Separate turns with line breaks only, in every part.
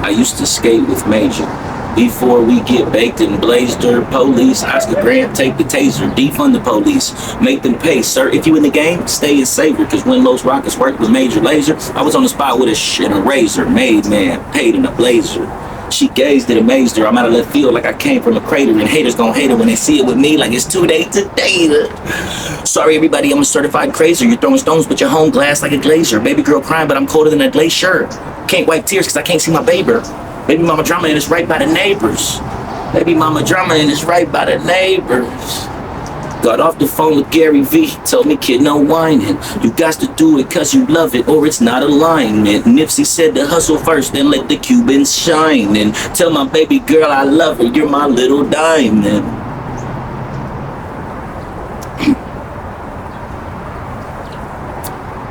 I used to skate with Major. Before we get baked and blazed or police, Oscar Grant, take the taser, defund the police, make them pay. Sir, if you in the game, stay and savor, cause when Los Rockets worked with Major Lazer, I was on the spot with a shit and a razor, made man, paid in a blazer. She gazed and amazed her. I'm out of left field like I came from a crater, and haters gon' hate her when they see it with me like it's too late to date her. Sorry everybody, I'm a certified crazer. You're throwing stones but you're home glass like a glazier. Baby girl crying but I'm colder than a glacier. Can't wipe tears cause I can't see my baby. Baby mama drama and it's right by the neighbors. Baby mama drama and it's right by the neighbors. Got off the phone with Gary V, told me kid no whining. You got to do it cause you love it or it's not alignment. Nipsey said to hustle first then let the Cubans shine. And tell my baby girl I love her, you're my little diamond.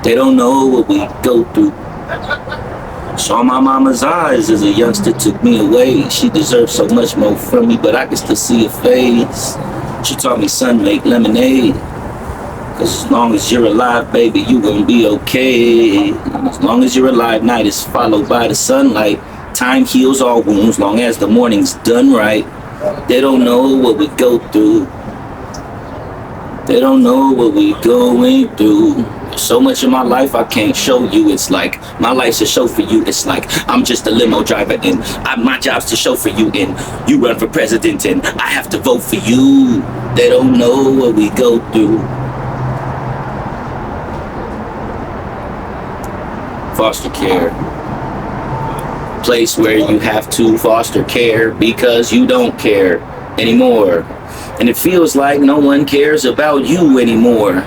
They don't know what we go through. Saw my mama's eyes as a youngster took me away. She deserved so much more from me, but I can still see her face. She taught me, son, make lemonade. Cause as long as you're alive, baby, you gon' be okay. And as long as you're alive, night is followed by the sunlight. Time heals all wounds, long as the morning's done right. They don't know what we go through. They don't know what we going through. So much of my life I can't show you. It's like my life's a show for you. It's like I'm just a limo driver and my job's to show for you. And you run for president and I have to vote for you. They don't know what we go through. Foster care. Place where you have to foster care because you don't care anymore. And it feels like no one cares about you anymore.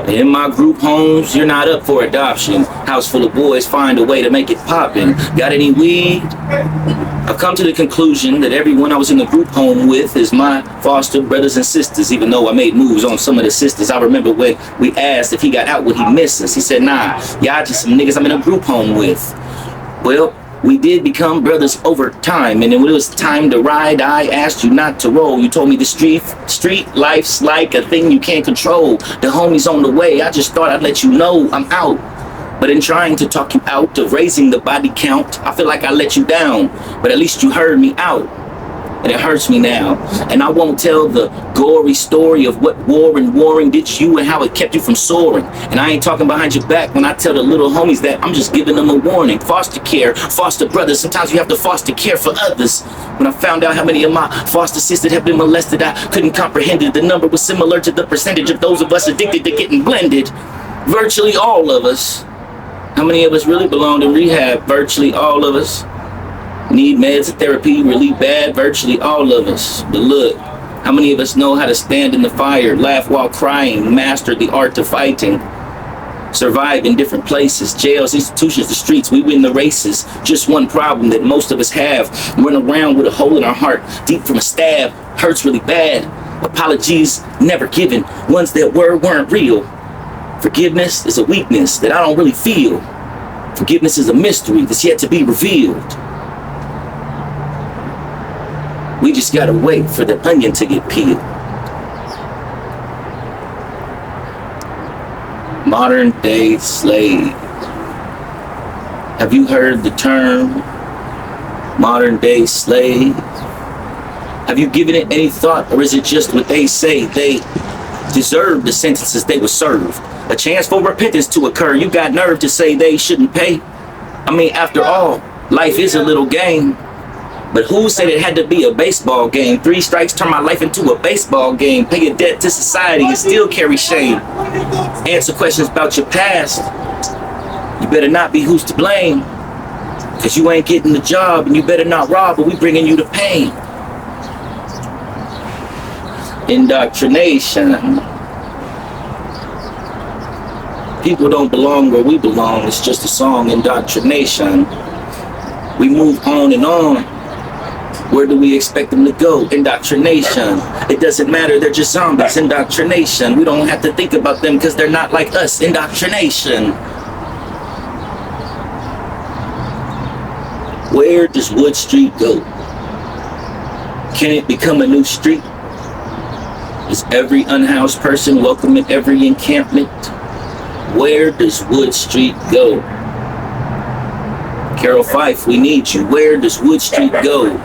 In my group homes, you're not up for adoption. House full of boys, find a way to make it poppin'. Got any weed? I've come to the conclusion that everyone I was in the group home with is my foster brothers and sisters, even though I made moves on some of the sisters. I remember when we asked if he got out, would he miss us? He said, nah, y'all just some niggas I'm in a group home with. Well, we did become brothers over time, and then when it was time to ride, I asked you not to roll. You told me the street life's like a thing you can't control. The homie's on the way, I just thought I'd let you know I'm out. But in trying to talk you out of raising the body count, I feel like I let you down, but at least you heard me out. And it hurts me now. And I won't tell the gory story of what war and warring did to you and how it kept you from soaring. And I ain't talking behind your back when I tell the little homies that I'm just giving them a warning. Foster care, foster brothers, sometimes you have to foster care for others. When I found out how many of my foster sisters have been molested, I couldn't comprehend it. The number was similar to the percentage of those of us addicted to getting blended. Virtually all of us. How many of us really belong in rehab? Virtually all of us. Need meds and therapy really bad, virtually all of us. But look, how many of us know how to stand in the fire, laugh while crying, master the art of fighting, survive in different places, jails, institutions, the streets, we win the races. Just one problem that most of us have, run around with a hole in our heart, deep from a stab, hurts really bad. Apologies never given, ones that weren't real. Forgiveness is a weakness that I don't really feel. Forgiveness is a mystery that's yet to be revealed. We just gotta wait for the onion to get peeled. Modern day slave. Have you heard the term modern day slave? Have you given it any thought, or is it just what they say? They deserve the sentences they were served. A chance for repentance to occur. You got nerve to say they shouldn't pay? I mean, after all, life is a little game. But who said it had to be a baseball game? 3 strikes turn my life into a baseball game. Pay a debt to society and still carry shame. Answer questions about your past. You better not be who's to blame. Cause you ain't getting the job, and you better not rob, but we bringing you the pain. Indoctrination. People don't belong where we belong. It's just a song, indoctrination. We move on and on. Where do we expect them to go? Indoctrination. It doesn't matter, they're just zombies. Indoctrination. We don't have to think about them because they're not like us. Indoctrination. Where does Wood Street go? Can it become a new street? Is every unhoused person welcome in every encampment? Where does Wood Street go? Carol Fife, we need you. Where does Wood Street go?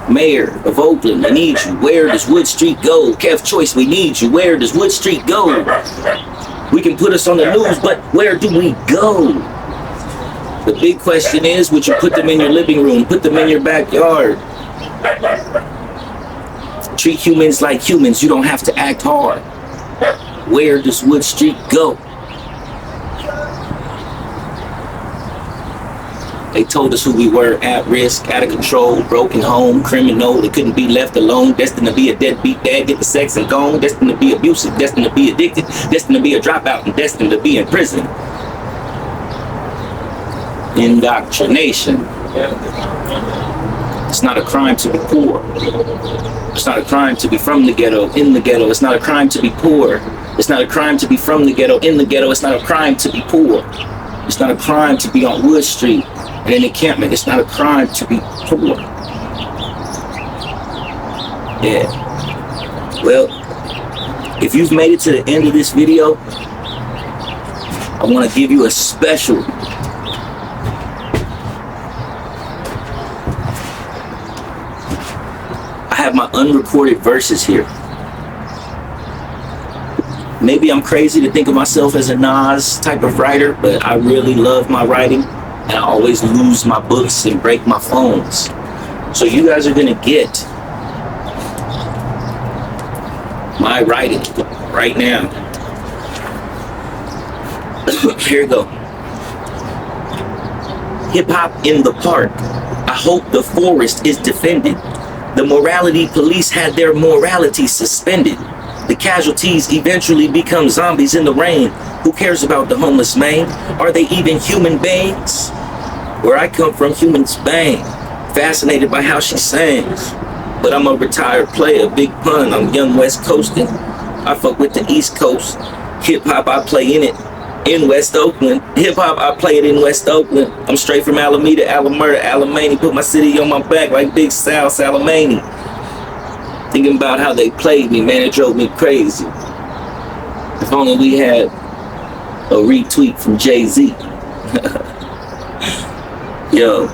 Mayor of Oakland, we need you. Where does Wood Street go? Kev Choice, we need you. Where does Wood Street go? We can put us on the news, but where do we go? The big question is, would you put them in your living room? Put them in your backyard? Treat humans like humans. You don't have to act hard. Where does Wood Street go? They told us who we were: at risk, out of control, broken home, criminal. They couldn't be left alone. Destined to be a deadbeat dad, get the sex and gone. Destined to be abusive, destined to be addicted, destined to be a dropout, and destined to be in prison. Indoctrination. It's not a crime to be poor. It's not a crime to be from the ghetto, in the ghetto. It's not a crime to be poor. It's not a crime to be from the ghetto, in the ghetto. It's not a crime to be poor. It's not a crime to be on Wood Street in an encampment. It's not a crime to be poor. Yeah. Well, if you've made it to the end of this video, I want to give you a special I have my unrecorded verses here. Maybe I'm crazy to think of myself as a Nas type of writer, but I really love my writing, and I always lose my books and break my phones. So you guys are gonna get my writing right now. Here we go. Hip hop in the park. I hope the forest is defended. The morality police had their morality suspended. The casualties eventually become zombies in the rain. Who cares about the homeless man? Are they even human beings? Where I come from, humans bang. Fascinated by how she sings. But I'm a retired player, big pun, I'm young West Coastin'. I fuck with the East Coast. Hip hop, I play in it. In West Oakland. Hip hop, I play it in West Oakland. I'm straight from Alameda, Alamurda, Alamany. Put my city on my back like Big Sal Salamany. Thinking about how they played me, man, it drove me crazy. If only we had a retweet from Jay-Z. Yo,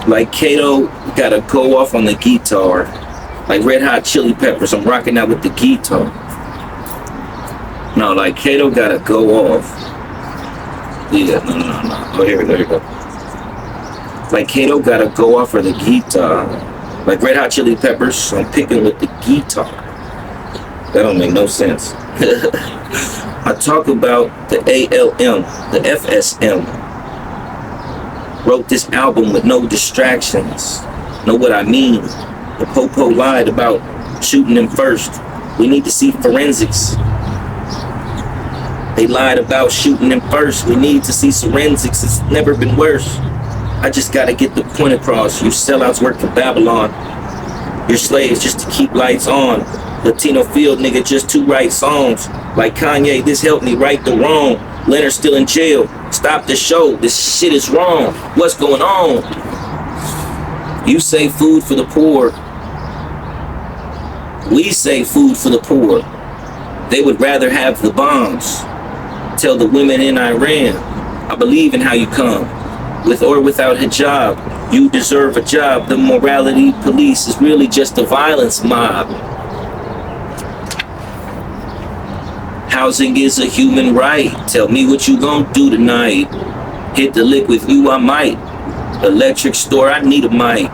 like Kato gotta go off on the guitar. Like Red Hot Chili Peppers, I'm rocking out with the guitar. No, like Kato gotta go off. Yeah, no. Oh, here we go. Like Kato gotta go off for the guitar. Like Red Hot Chili Peppers, I'm picking with the guitar. That don't make no sense. I talk about the ALM, the FSM. Wrote this album with no distractions. Know what I mean? The Popo lied about shooting him first. We need to see forensics. They lied about shooting him first. We need to see forensics. It's never been worse. I just gotta get the point across. You sellouts work for Babylon. You're slaves just to keep lights on. Latino field nigga just to write songs. Like Kanye, this helped me right the wrong. Leonard's still in jail. Stop the show. This shit is wrong. What's going on? You say food for the poor. We say food for the poor. They would rather have the bombs. Tell the women in Iran, I believe in how you come. With or without hijab, you deserve a job. The morality police is really just a violence mob. Housing is a human right. Tell me what you gonna do tonight. Hit the lick with you, I might. Electric store, I need a mic.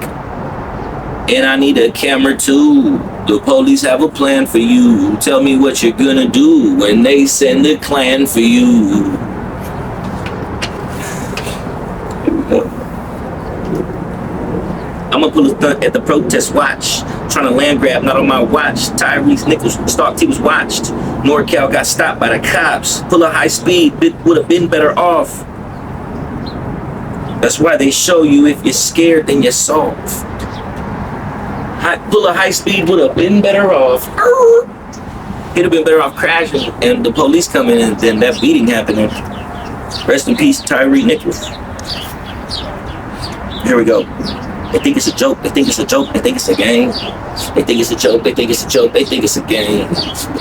And I need a camera too. The police have a plan for you. Tell me what you're gonna do when they send the clan for you. I'ma pull a stunt at the protest watch. Trying to land grab, not on my watch. Tyrese Nichols, Stark T was watched. NorCal got stopped by the cops. Pull a high speed, would have been better off. That's why they show you if you're scared, then you're soft. Pull a high speed, would have been better off. He'd have been better off crashing and the police coming in than that beating happening. Rest in peace, Tyrese Nichols. Here we go. They think it's a joke, they think it's a joke, they think it's a game. They think it's a joke, they think it's a joke, they think it's a game.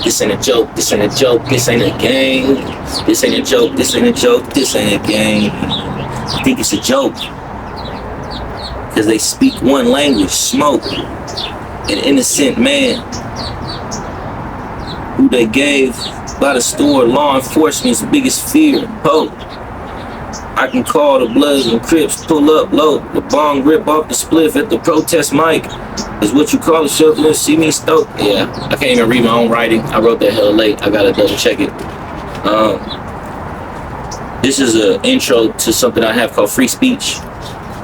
This ain't a joke, this ain't a joke, this ain't a game. This ain't a joke, this ain't a joke, this ain't a game. I think it's a joke. Because they speak one language, smoke. An innocent man who they gave by the store, law enforcement's biggest fear, hope. I can call the Bloods and Crips, pull up low, the bong rip off the spliff at the protest mic. Is what you call a shelter and see me stoke. Yeah, I can't even read my own writing. I wrote that hella late. I gotta double check it. This is an intro to something I have called Free Speech.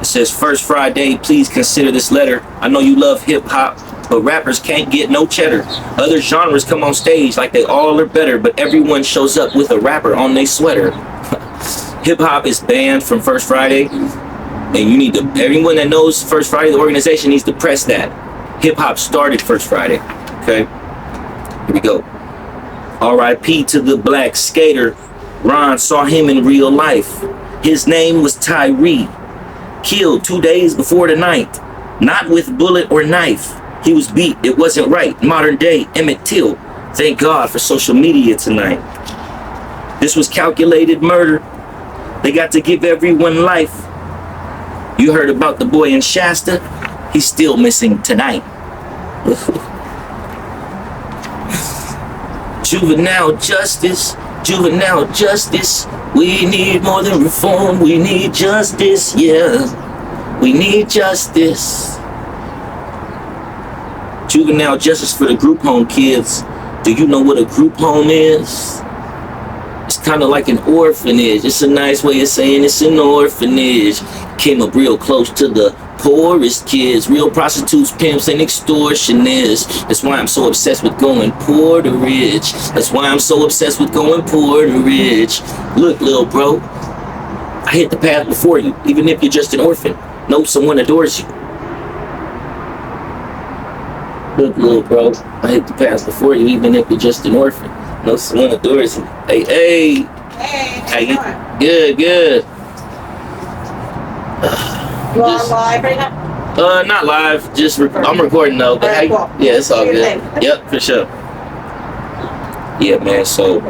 It says, first Friday, please consider this letter. I know you love hip hop, but rappers can't get no cheddar. Other genres come on stage like they all are better, but everyone shows up with a rapper on their sweater. Hip hop is banned from First Friday, and you need to, everyone that knows First Friday, the organization, needs to press that. Hip hop started First Friday. Okay, here we go. R.I.P. to the black skater. Ron saw him in real life. His name was Tyree. Killed 2 days before the night. Not with bullet or knife. He was beat. It wasn't right. Modern day Emmett Till. Thank God for social media tonight. This was calculated murder. They got to give everyone life. You heard about the boy in Shasta? He's still missing tonight. Juvenile justice. Juvenile justice. We need more than reform. We need justice. Yeah. We need justice. Juvenile justice for the group home kids. Do you know what a group home is? It's kind of like an orphanage. It's a nice way of saying it's an orphanage. Came up real close to the poorest kids. Real prostitutes, pimps, and extortionists. That's why I'm so obsessed with going poor to rich. That's why I'm so obsessed with going poor to rich. Look, little bro, I hit the path before you. Even if you're just an orphan, know someone adores you. Look, little bro, I hit the path before you. Even if you're just an orphan, know someone adores you. Hey, hey. Hey, how you doing? Good.
You on live right now?
Not live. Just I'm recording though. But
Alright, cool.
Yeah, it's all good. Yep, for sure. Yeah, man. So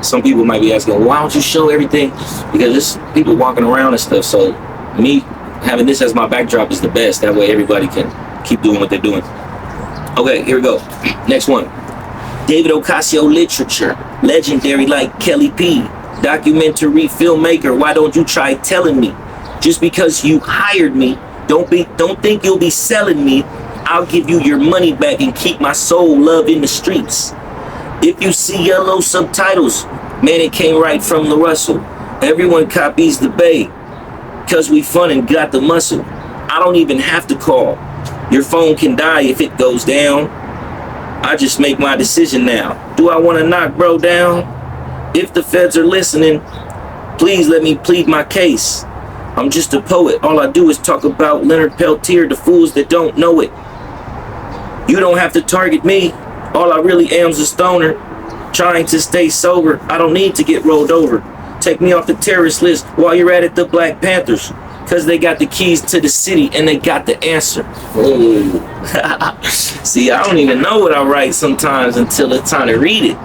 some people might be asking, why don't you show everything? Because there's people walking around and stuff. So me having this as my backdrop is the best. That way everybody can keep doing what they're doing. Okay, here we go. Next one. David Ocasio literature, legendary like Kelly P. Documentary filmmaker. Why don't you try telling me? Just because you hired me, don't think you'll be selling me. I'll give you your money back and keep my soul love in the streets. If you see yellow subtitles, man, it came right from the Russell. Everyone copies the Bay, cause we fun and got the muscle. I don't even have to call. Your phone can die if it goes down. I just make my decision now. Do I want to knock bro down? If the feds are listening, please let me plead my case. I'm just a poet. All I do is talk about Leonard Peltier, the fools that don't know it. You don't have to target me. All I really am is a stoner, trying to stay sober. I don't need to get rolled over. Take me off the terrorist list while you're at it, the Black Panthers. Cause they got the keys to the city and they got the answer. See, I don't even know what I write sometimes until it's time to read it.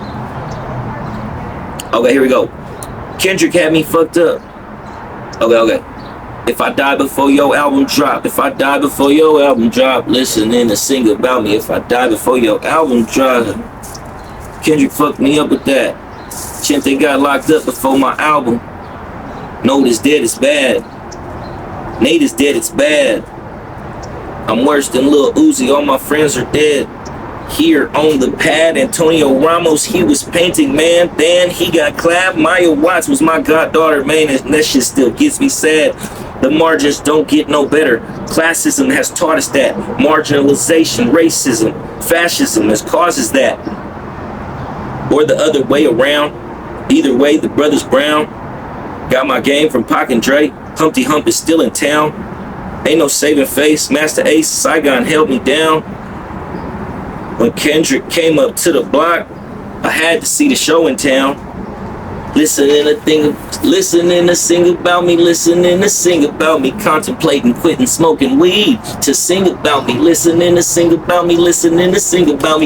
Okay, here we go. Kendrick had me fucked up. Okay. If I die before your album drop, if I die before your album drop, listening to sing about me. If I die before your album drop, Kendrick fucked me up with that. Chente got locked up before my album. Note is dead, it's bad. Nate is dead, it's bad. I'm worse than Lil Uzi, all my friends are dead. Here on the pad, Antonio Ramos, he was painting, man. Then he got clapped. Maya Watts was my goddaughter, man, and that shit still gets me sad. The margins don't get no better. Classism has taught us that. Marginalization, racism, fascism has causes that. Or the other way around. Either way, the brothers Brown. Got my game from Pac and Dre. Humpty Hump is still in town. Ain't no saving face. Master Ace, Saigon held me down. When Kendrick came up to the block, I had to see the show in town. Listening to sing about me, contemplating quitting smoking weed to sing about me, listening to sing about me,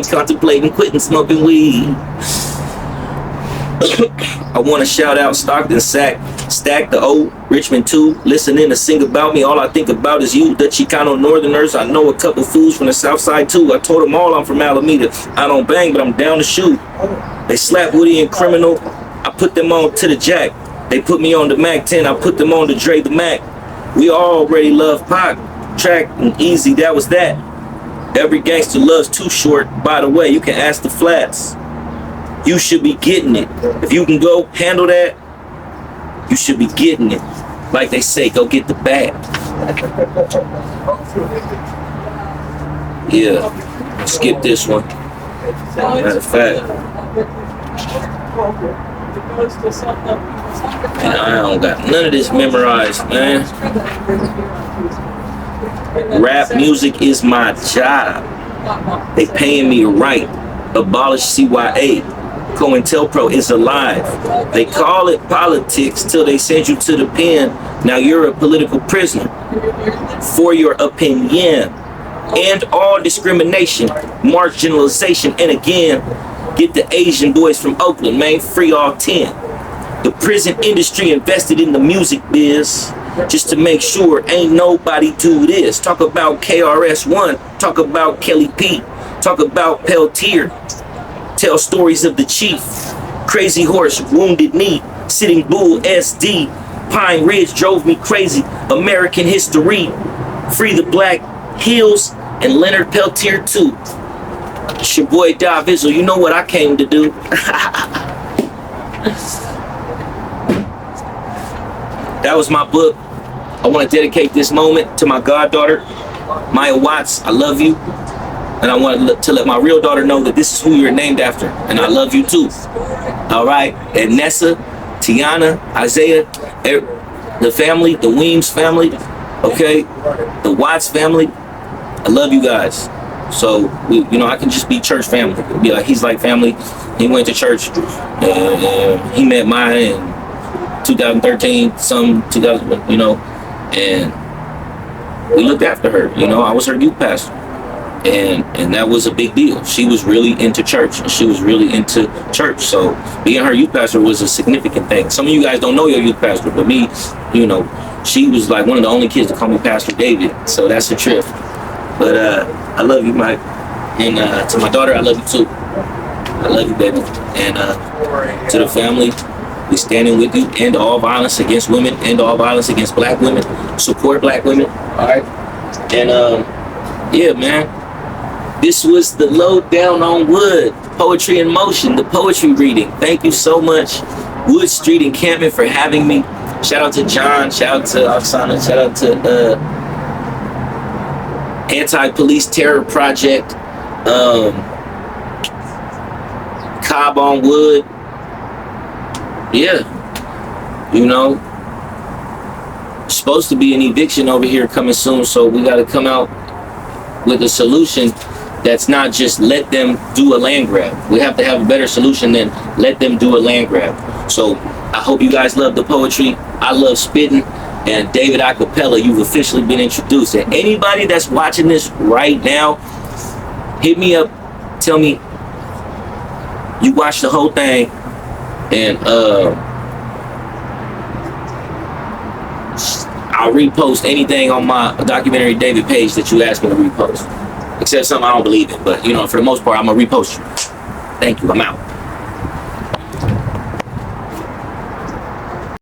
contemplating quitting smoking weed. I want to shout out Stockton Sack. Stack the O, Richmond 2, listening to sing about me. All I think about is you, the Chicano Northerners. I know a couple fools from the South Side too. I told them all I'm from Alameda. I don't bang, but I'm down to shoot. They slap Woody and Criminal. I put them on to the Jack. They put me on the Mac 10. I put them on to Dre the Mac. We already love Pac. Track and Easy, that was that. Every gangster loves Too Short. By the way, you can ask the Flats. You should be getting it. If you can go handle that, you should be getting it. Like they say, go get the bag. Yeah, skip this one. Matter of fact. And I don't got none of this memorized, man. Rap music is my job. They paying me to write. Abolish CYA. COINTELPRO is alive. They call it politics till they send you to the pen. Now you're a political prisoner for your opinion. And all discrimination, marginalization, and again, get the Asian boys from Oakland, man, free all 10. The prison industry invested in the music biz just to make sure ain't nobody do this. Talk about KRS-One, talk about Kelly P, talk about Peltier. Tell stories of the chief, Crazy Horse, Wounded Knee, Sitting Bull, SD, Pine Ridge drove me crazy, American history, Free the Black Hills, and Leonard Peltier too. It's your boy Davizzle, you know what I came to do. That was my book. I want to dedicate this moment to my goddaughter, Maya Watts. I love you. And I want to let my real daughter know that this is who you're named after. And I love you too. All right. And Nessa, Tiana, Isaiah, the family, the Weems family, okay, the Watts family. I love you guys. So, I can just be church family. Be like, he's like family. He went to church. He met Maya in 2013, 2000, and we looked after her. I was her youth pastor. And that was a big deal. She was really into church. She was really into church. So being her youth pastor was a significant thing. Some of you guys don't know your youth pastor, but me, she was like one of the only kids to call me Pastor David. So that's a trip. But I love you, Mike. And to my daughter, I love you too. I love you, baby. And to the family, we standing with you. End all violence against women. End all violence against black women. Support black women. All right. And yeah, man. This was the Lowdown on Wood, Poetry in Motion, the poetry reading. Thank you so much, Wood Street Encampment, for having me. Shout out to John, shout out to Oksana, shout out to Anti-Police Terror Project, Cobb on Wood. Yeah, supposed to be an eviction over here coming soon, so we got to come out with a solution that's not just let them do a land grab. We have to have a better solution than let them do a land grab. So I hope you guys love the poetry. I love spitting. And David Acapella, you've officially been introduced. And anybody that's watching this right now, hit me up. Tell me you watched the whole thing. And I'll repost anything on my Documentary David page that you asked me to repost. Except something I don't believe in. But, for the most part, I'm going to repost you. Thank you. I'm out.